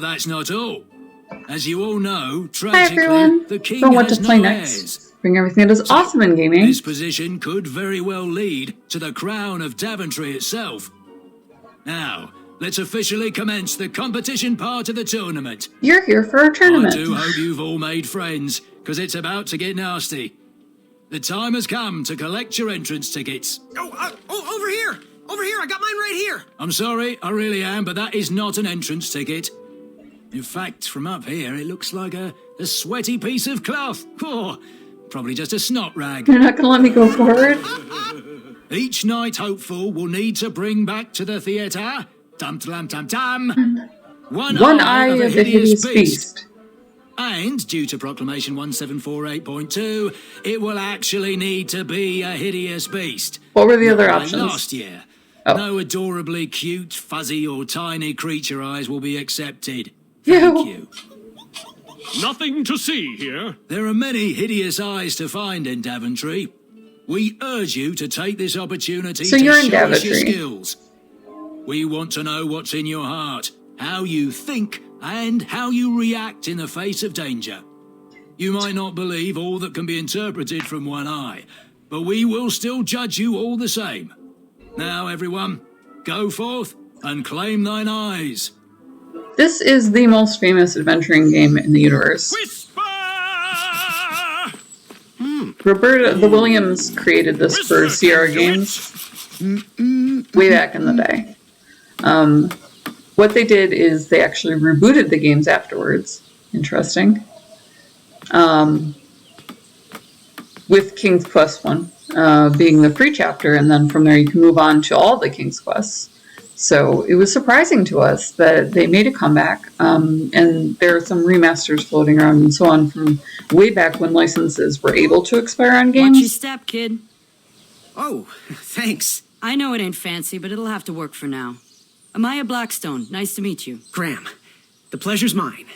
That's not all. As you all know, Hi tragically, everyone! the king For what has to play no next. heirs. Bring everything that is awesome in gaming. This position could very well lead to the crown of Daventry itself. Now, let's officially commence the competition part of the tournament. You're here for a tournament. I do hope you've all made friends, because it's about to get nasty. The time has come to collect your entrance tickets. Over here! Over here, I got mine right here! I'm sorry, I really am, but that is not an entrance ticket. In fact, from up here, it looks like a sweaty piece of cloth. Oh, probably just a snot rag. You're not gonna let me go forward? Each night hopeful will need to bring back to the theatre, dum-dum-dum-dum, one eye of a hideous beast. And, due to Proclamation 1748.2, it will actually need to be a hideous beast. What were the other Like options? last year. Oh. No adorably cute, fuzzy, or tiny creature eyes will be accepted. Ew. Thank you. Nothing to see here. There are many hideous eyes to find in Daventry. We urge you to take this opportunity So to you're in show us your Daventry. skills. We want to know what's in your heart, how you think, and how you react in the face of danger. You might not believe all that can be interpreted from one eye, but we will still judge you all the same. Now, everyone, go forth and claim thine eyes. This is the most famous adventuring game in the universe. Whisper! Roberta the Williams created this for Sierra Games way back in the day. What they did is they actually rebooted the games afterwards. Interesting. With King's Quest 1 being the free chapter, and then from there you can move on to all the King's Quests. So it was surprising to us that they made a comeback, and there are some remasters floating around and so on from way back when licenses were able to expire on Watch your games. step, kid. Oh, thanks. I know it ain't fancy, but it'll have to work for now. Amaya Blackstone, nice to meet you. Graham, the pleasure's mine.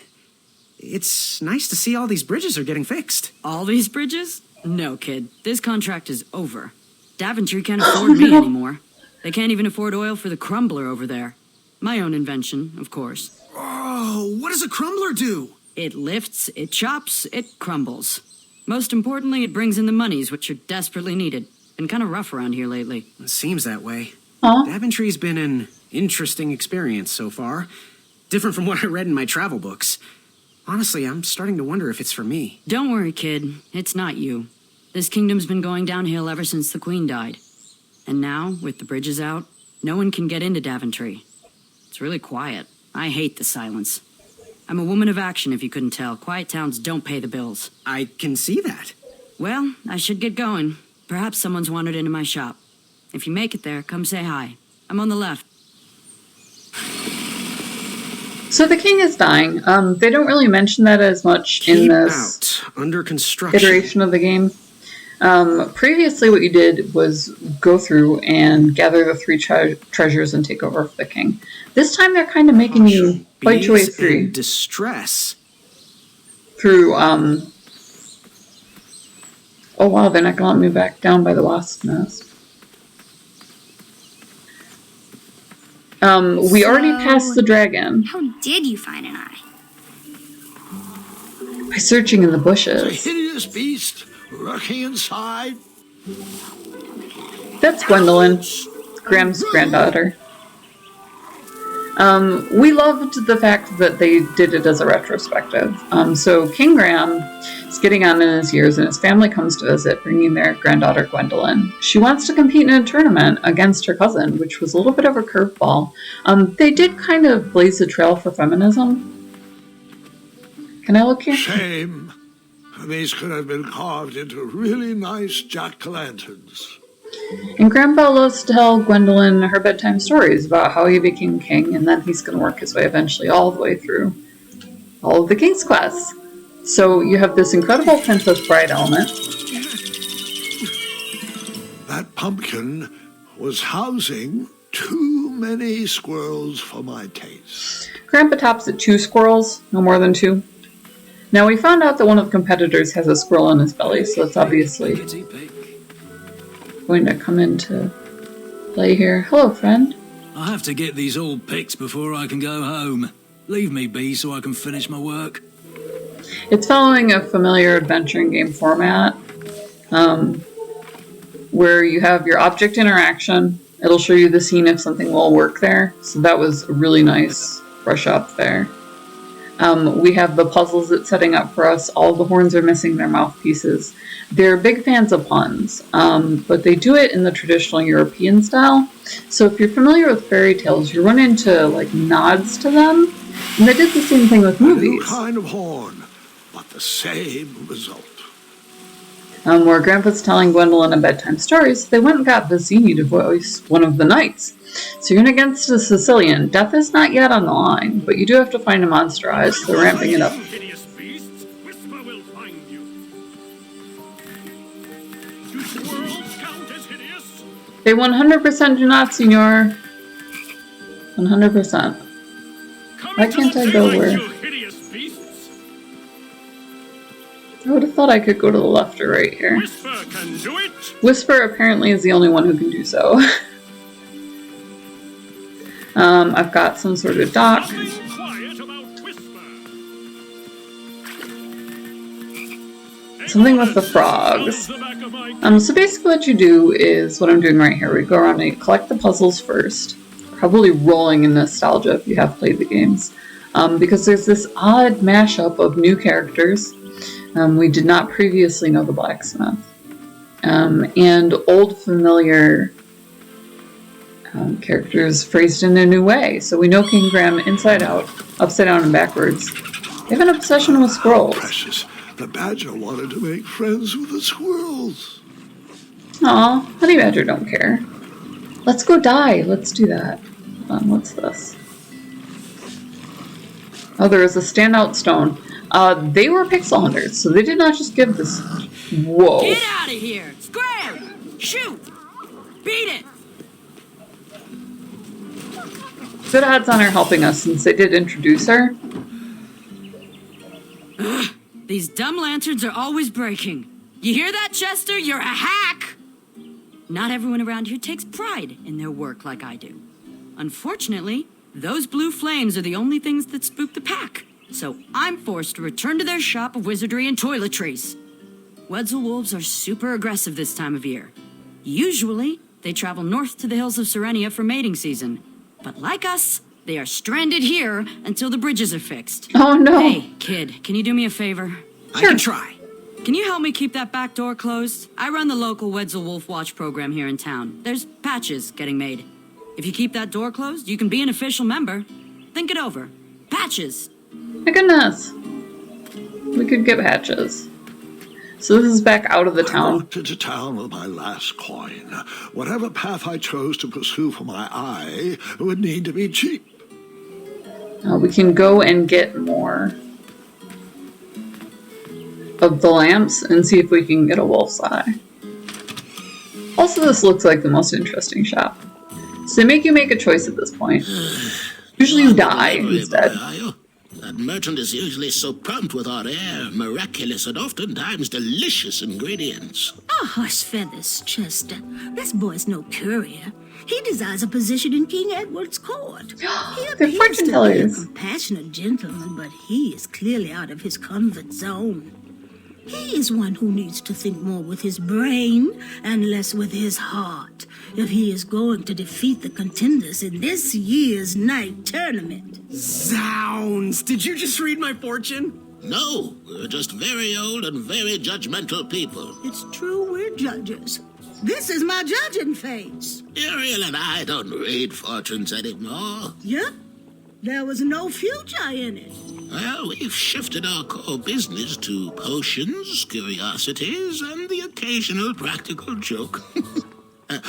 It's nice to see all these bridges are getting fixed. All these bridges? No, kid. This contract is over. Daventry can't afford me anymore. They can't even afford oil for the crumbler over there. My own invention, of course. Oh, what does a crumbler do? It lifts, it chops, it crumbles. Most importantly, it brings in the monies, which are desperately needed. Been kind of rough around here lately. It seems that way. Aw. Daventry's been an interesting experience so far. Different from what I read in my travel books. Honestly, I'm starting to wonder if it's for me. Don't worry, kid. It's not you. This kingdom's been going downhill ever since the queen died. And now, with the bridges out, no one can get into Daventry. It's really quiet. I hate the silence. I'm a woman of action, if you couldn't tell. Quiet towns don't pay the bills. I can see that. Well, I should get going. Perhaps someone's wandered into my shop. If you make it there, come say hi. I'm on the left. So the king is dying. They don't really mention that as much in Keep this out. Under construction. iteration of the game. Previously, what you did was go through and gather the three treasures and take over for the king. This time, they're kind of making you fight your way Bees through. in distress. Oh wow, they're not gonna let me back down by the wasp nest. We already passed the dragon How did you find an eye? by searching in the A bushes. hideous beast lurking inside. That's Gwendolyn, Graham's granddaughter. We loved the fact that they did it as a retrospective. So King Graham is getting on in his years, and his family comes to visit, bringing their granddaughter Gwendolyn. She wants to compete in a tournament against her cousin, which was a little bit of a curveball. They did kind of blaze the trail for feminism. Can I look here? Shame. These could have been carved into really nice jack-o'-lanterns. And Grandpa loves to tell Gwendolyn her bedtime stories about how he became king, and then he's going to work his way eventually all the way through all of the King's Quests. So you have this incredible Princess Bride element. That pumpkin was housing too many squirrels for my taste. Grandpa tops at 2 squirrels, no more than 2. Now we found out that one of the competitors has a squirrel in his belly, so it's obviously going to come into play here. Hello, friend. I have to get these all picked before I can go home. Leave me be so I can finish my work. It's following a familiar adventuring game format, where you have your object interaction. It'll show you the scene if something will work there. So that was a really nice brush up there. We have the puzzles it's setting up for us. All the horns are missing their mouthpieces. They're big fans of puns, but they do it in the traditional European style. So if you're familiar with fairy tales, you run into like nods to them. And they did the same thing with A new movies. kind of horn, but the same result. Where Grandpa's telling Gwendolyn a bedtime story, so they went and got Vizzini to voice one of the knights. So you're in against a Sicilian. Death is not yet on the line, but you do have to find a monster eyes, so they're ramping it up. Hideous beasts, Whisper will find you. Do squirrels count as hideous? They 100% do not, senor. 100%. Come Why into can't the I go daylight, where? you hideous beasts. I would have thought I could go to the left or right here. Whisper can do it. Whisper apparently is the only one who can do so. I've got some sort of dock. Nothing quiet about Whisper. Something with the frogs. So basically what you do is what I'm doing right here. We go around and collect the puzzles first. Probably rolling in nostalgia if you have played the games. Because there's this odd mashup of new characters. We did not previously know the blacksmith. And old familiar characters phrased in a new way. So we know King Graham inside out, upside down and backwards. They have an obsession with squirrels. Precious, the badger wanted to make friends with the squirrels. Aw, Honey Badger don't care. Let's go die. Let's do that. Hold on, what's this? Oh, there is a standout stone. They were pixel hunters, so they did not just give this. Whoa. Get out of here! Scram! Shoot! Beat it! Good odds on her helping us since they did introduce her. These dumb lanterns are always breaking. You hear that, Chester? You're a hack! Not everyone around here takes pride in their work like I do. Unfortunately, those blue flames are the only things that spook the pack. So I'm forced to return to their shop of wizardry and toiletries. Wetzel wolves are super aggressive this time of year. Usually, they travel north to the hills of Serenia for mating season. But like us, they are stranded here until the bridges are fixed. Oh no. Hey, kid, can you do me a favor? I can try. Can you help me keep that back door closed? I run the local Wetzel Wolf Watch program here in town. There's patches getting made. If you keep that door closed, you can be an official member. Think it over. Patches. My goodness. We could get patches. So this is back out of the I town. walked into town with my last coin. Whatever path I chose to pursue for my eye would need to be cheap. We can go and get more of the lamps and see if we can get a wolf's eye. Also, this looks like the most interesting shop. So they make you make a choice at this point. Usually you die instead. That merchant is usually so prompt with our rare, miraculous, and oftentimes delicious ingredients. Oh, horse feathers, Chester. This boy's no courier. He desires a position in King Edward's court. He They're appears fortune to be a tellers. compassionate gentleman, but he is clearly out of his comfort zone. He is one who needs to think more with his brain and less with his heart if he is going to defeat the contenders in this year's night tournament. Zounds! Did you just read my fortune? No, we're just very old and very judgmental people. It's true we're judges. This is my judging face. Ariel and I don't read fortunes anymore. Yep. There was no future in it. Well, we've shifted our core business to potions, curiosities, and the occasional practical joke.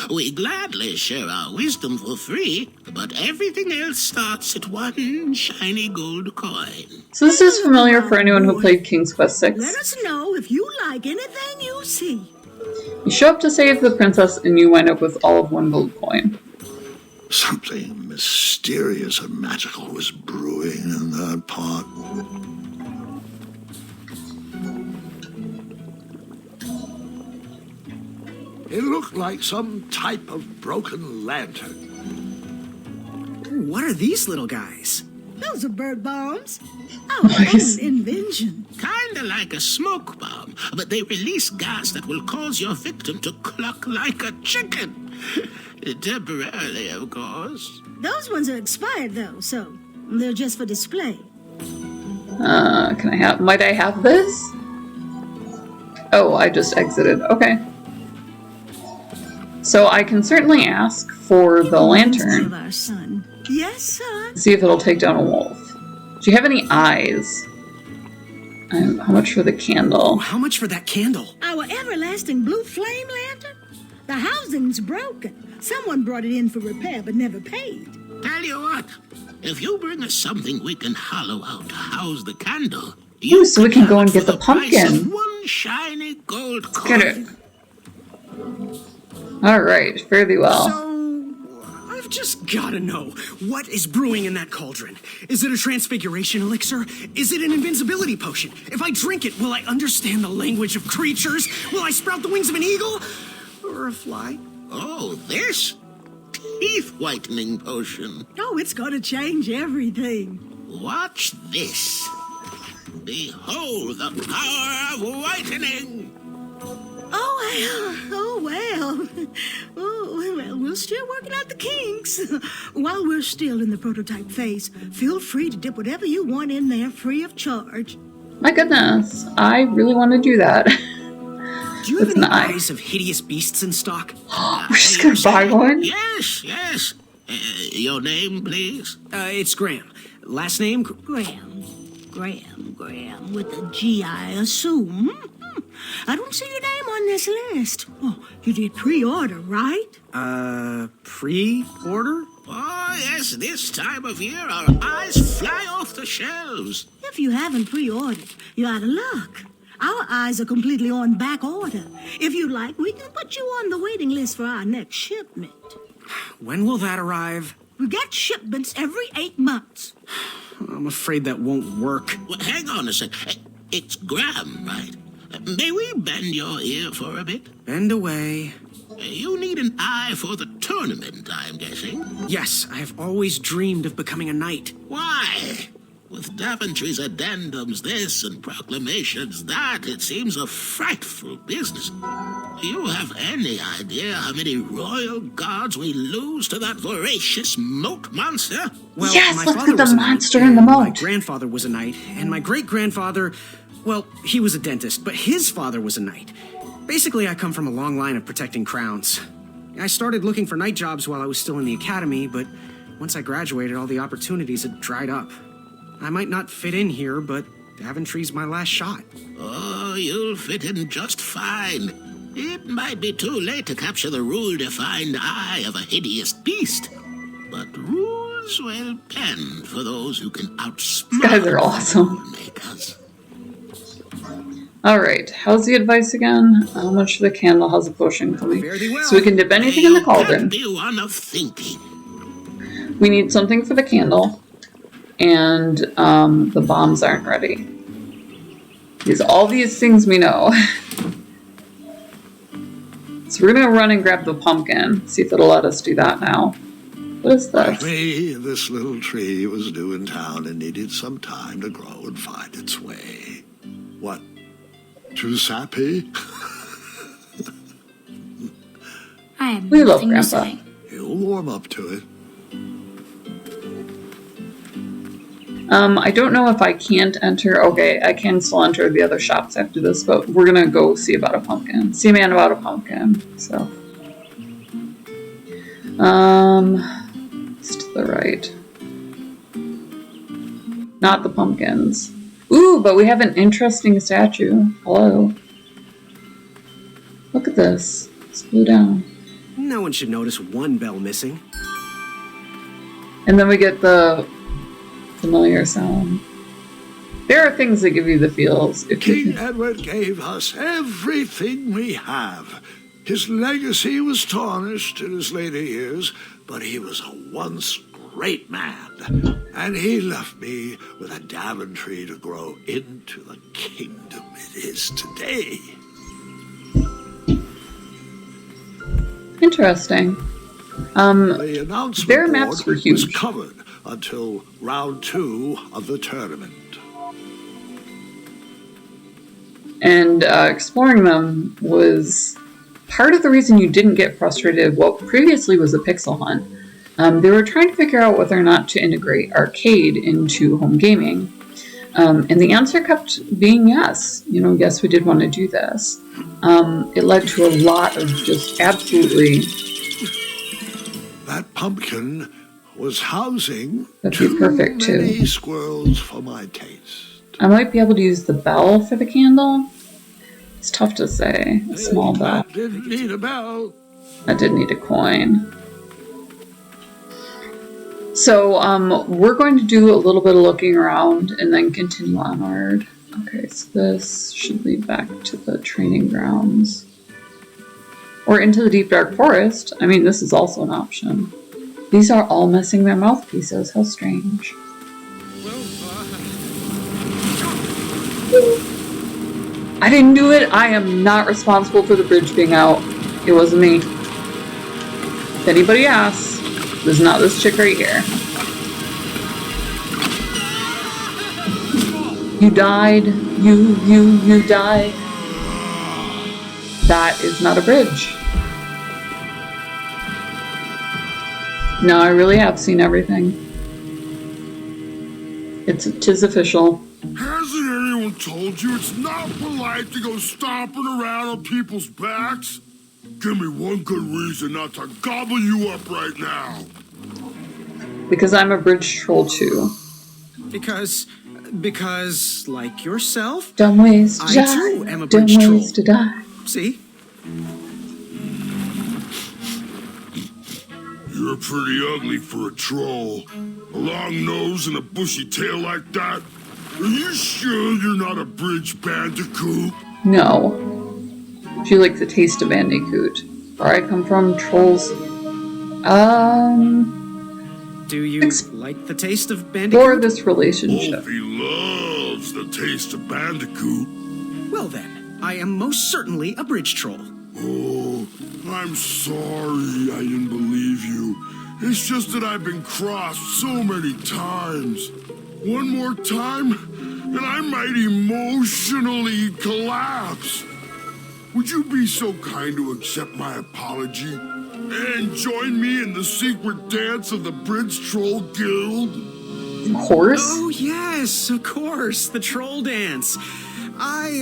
We gladly share our wisdom for free, but everything else starts at one shiny gold coin. So this is familiar for anyone who played King's Quest VI. Let us know if you like anything you see. You show up to save the princess and you wind up with all of one gold coin. Something mysterious and magical was brewing in that pot. It looked like some type of broken lantern. What are these little guys? Those are bird bombs. Our Nice. own invention. Kinda like a smoke bomb, but they release gas that will cause your victim to cluck like a chicken. Temporarily, of course. Those ones are expired, though, so they're just for display. Might I have this? Oh, I just exited. Okay. So I can certainly ask for the Of lantern. our son. Yes, son. See if it'll take down a wolf. Do you have any eyes? How much for the Oh, candle? how much for that candle? Our everlasting blue flame lantern? The housing's broken. Someone brought it in for repair but never paid. Tell you what, if you bring us something we can hollow out to house the candle, Ooh, so we can go and have it get for the price of pumpkin. one shiny gold Get it. coin. Alright, fare thee well. So, I've just gotta know, what is brewing in that cauldron? Is it a transfiguration elixir? Is it an invincibility potion? If I drink it, will I understand the language of creatures? Will I sprout the wings of an eagle? Or a fly? Oh, this? Teeth whitening potion. Oh, it's gonna change everything. Watch this. Behold the power of whitening. Oh, well. Oh, well, we're still working out the kinks. While we're still in the prototype phase, feel free to dip whatever you want in there free of charge. My goodness, I really want to do that. Do you have With any an eye. eyes of hideous beasts in stock? We're just gonna buy one? Yes, yes. Your name, please? It's Graham. Last name? Graham, with a G, I assume. I don't see your name on this list. Oh, you did pre-order, right? Pre-order? Oh, yes, this time of year our eyes fly off the shelves. If you haven't pre-ordered, you're out of luck. Our eyes are completely on back order. If you'd like, we can put you on the waiting list for our next shipment. When will that arrive? We get shipments every 8 months. I'm afraid that won't work. Well, hang on a sec. It's Graham, right? May we bend your ear for a bit? Bend away. You need an eye for the tournament, I'm guessing. Yes, I have always dreamed of becoming a knight. Why? With Daventry's addendums this and proclamations that, it seems a frightful business. Do you have any idea how many royal guards we lose to that voracious moat monster? Well, Yes, my let's father get the was a knight, monster in the and My moat. grandfather was a knight, and my great-grandfather, well, he was a dentist, but his father was a knight. Basically, I come from a long line of protecting crowns. I started looking for knight jobs while I was still in the academy, but once I graduated, all the opportunities had dried up. I might not fit in here, but Daventry's my last shot. Oh, you'll fit in just fine. It might be too late to capture the rule-defined eye of a hideous beast, but rules will bend for those who can outsmart These guys are awesome. makers. Alright, how's the advice again? How much for the candle? How's the potion coming? Fare thee well. So we can dip anything in the You can't cauldron. be one of thinking. We need something for the candle. And the bombs aren't ready. All these things we know. So we're gonna run and grab the pumpkin. See if it'll let us do that now. What is this? This little tree was new in town and needed some time to grow and find its way. What? Too sappy? I have We love nothing to Grandpa. say. You'll warm up to it. I don't know if I can't enter. Okay, I can still enter the other shops after this, but we're gonna go see about a pumpkin. See a man about a pumpkin. So, it's to the right. Not the pumpkins. Ooh, but we have an interesting statue. Hello. Look at this. Screw down. No one should notice one bell missing. And then we get the familiar sound. There are things that give you the feels. If you King Edward gave us everything we have. His legacy was tarnished in his later years, but he was a once great man. And he left me with a Daventry to grow into the kingdom it is today. Interesting. The announcement Their maps board were huge. was covered until round 2 of the tournament. And exploring them was part of the reason you didn't get frustrated what previously was a pixel hunt. They were trying to figure out whether or not to integrate arcade into home gaming. And the answer kept being yes. Yes, we did want to do this. It led to a lot of just absolutely... That pumpkin was housing That'd be too perfect, too. many squirrels for my taste. I might be able to use the bell for the candle. It's tough to say. A small bell. That didn't need a bell. I did need a coin. So, we're going to do a little bit of looking around and then continue onward. Okay, so this should lead back to the training grounds. Or into the deep dark forest. I mean, this is also an option. These are all missing their mouthpieces. How strange. I didn't do it. I am not responsible for the bridge being out. It wasn't me. If anybody asks, it was not this chick right here. You died. You died. That is not a bridge. No, I really have seen everything. Tis official. Hasn't anyone told you it's not polite to go stomping around on people's backs? Give me one good reason not to gobble you up right now. Because I'm a bridge troll too. Because, like yourself, Dumb ways to I die. too am a Dumb bridge troll. ways to die. See? You're pretty ugly for a troll. A long nose and a bushy tail like that. Are you sure you're not a bridge bandicoot? No. Do you like the taste of bandicoot? Where I come from, trolls. Do you like the taste of bandicoot? Or this relationship. Wolfie loves the taste of bandicoot. Well then, I am most certainly a bridge troll. Oh, I'm sorry I didn't believe you. It's just that I've been crossed so many times. One more time, and I might emotionally collapse. Would you be so kind to accept my apology and join me in the secret dance of the Bridge Troll Guild? Of course. Oh yes, of course, the troll dance. I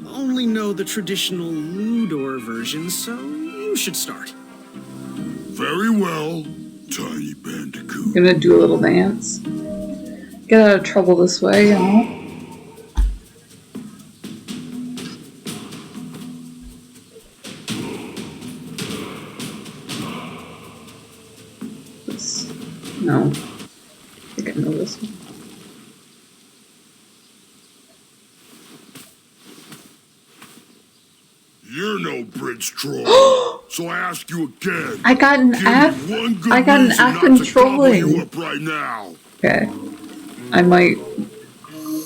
only know the traditional Ludor version, so you should start. Very well, Tiny Bandicoot. Gonna do a little dance. Get out of trouble this way, No. I think I know this one. You're no bridge troll. So I ask you again. I got an Give F. me one good I got an reason F not in to gobble trolling. you up right now. Okay. I might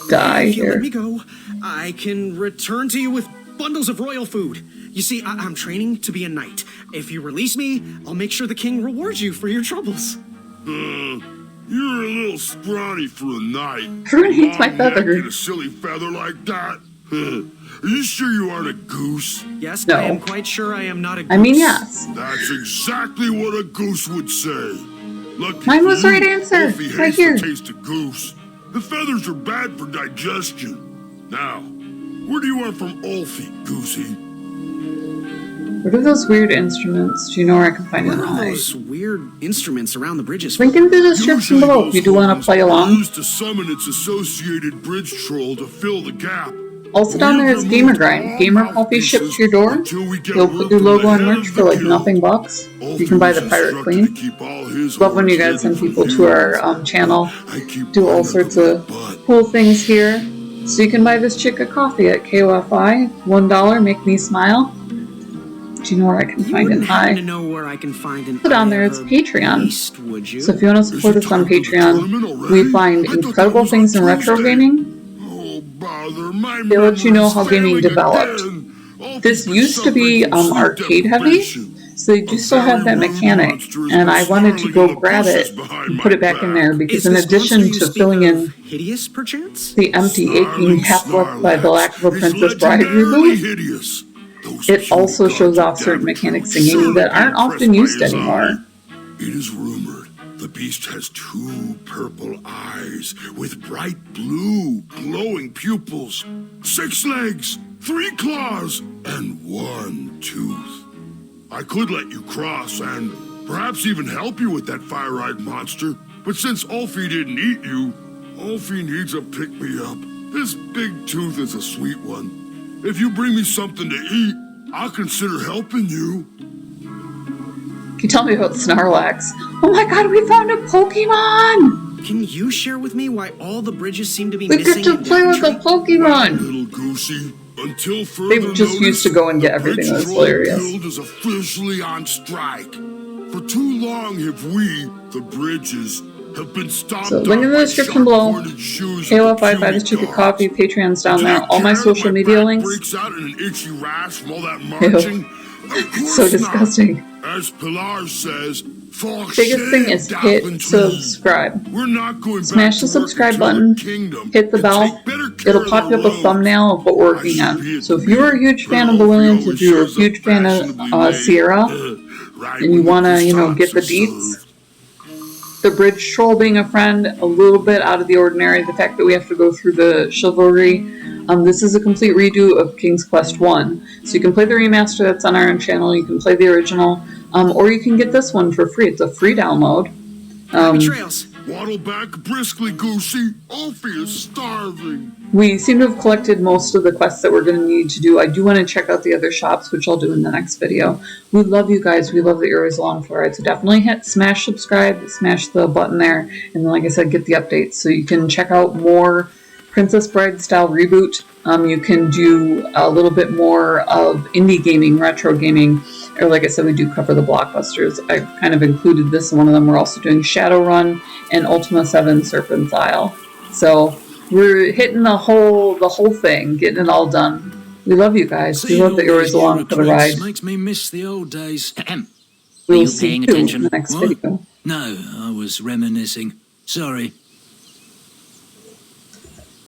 die If you let here. me go, I can return to you with bundles of royal food. You see, I'm training to be a knight. If you release me, I'll make sure the king rewards you for your troubles. You're a little scrawny for a knight. Everyone hates my Long neck feather. and a silly feather like that. Are you sure you aren't a goose? Yes, No. I am quite sure I am not a goose. I mean, yes. That's exactly what a goose would say. Lucky Mine was for the you, right answer. Wolfie Right hates here. the taste of goose. The feathers are bad for digestion. Now, where do you want from Ulfie, Goosey? What are those weird instruments? Do you know where I can find What them? are those weird instruments around the bridges? Link in the description Usually below if those you do want to horns play are along. used to summon its associated bridge troll to fill the gap. Also down there is Gamer Grind. Gamer coffee shipped to your door. They'll put your logo on merch for like nothing bucks. You can buy the Pirate Queen. Love when you guys send people to our channel. Do all sorts of cool things here. So you can buy this chick a coffee at KOFI. $1, make me smile. Do you know where I can You find wouldn't it? happen Hi. to know where I can find an So down there eye it's of a Patreon. beast, would you? So if you want to support us on Patreon, we find incredible things in retro gaming. Oh, bother, my They let you know how memory's gaming failing developed. again. This Ulfie's used to be suffering from sleep arcade heavy, deprivation. So they do still have that mechanic, and I wanted to go grab it and put it back in there because in addition to filling in hideous, perchance? the empty, aching half left by the lack of a Princess Bride reboot, it also shows off certain mechanics in gaming that aren't often used anymore. It is rumored the beast has 2 purple eyes with bright blue glowing pupils, 6 legs, 3 claws, and 1 tooth. I could let you cross and perhaps even help you with that fire-eyed monster, but since Ulfie didn't eat you, Ulfie needs a pick-me-up. This big tooth is a sweet one. If you bring me something to eat, I'll consider helping you. Can you tell me about Snorlax? Oh my god, we found a Pokemon! Can you share with me why all the bridges seem to be We missing? get to play with a Pokemon! Little Goosey, until further They just used to go and get everything. That's hilarious. Guild is officially on strike. For too long have we, the bridges, have been stopped. So link in the description below. KOF55 is Chicken Coffee, Patreon's down there, all my social media links. Breaks out in an itchy rash from all that marching. It's so disgusting. As Pilar says, biggest thing is hit subscribe. We're not going Smash the subscribe button, hit the bell, it'll pop you up a thumbnail of what we're working on. So if you're a huge fan of the Williams, if you're a huge fan of Sierra, and you want to, get the deets, the bridge troll being a friend, a little bit out of the ordinary, the fact that we have to go through the chivalry. This is a complete redo of King's Quest 1. So you can play the remaster that's on our own channel, you can play the original, or you can get this one for free. It's a free download. Trails. Waddle back briskly, Goosey. Ulfie is starving. We seem to have collected most of the quests that we're going to need to do. I do want to check out the other shops, which I'll do in the next video. We love you guys. We love that you're always along for it. So definitely smash subscribe, smash the button there, and then, like I said, get the updates so you can check out more Princess Bride style reboot. You can do a little bit more of indie gaming, retro gaming, or like I said, we do cover the blockbusters. I kind of included this in one of them. We're also doing Shadowrun and Ultima 7 Serpent's Isle. So we're hitting the whole thing, getting it all done. We love you guys. We love that you're always along for the ride. Makes me miss the old days. We'll see you in the next video. No, I was reminiscing. Sorry.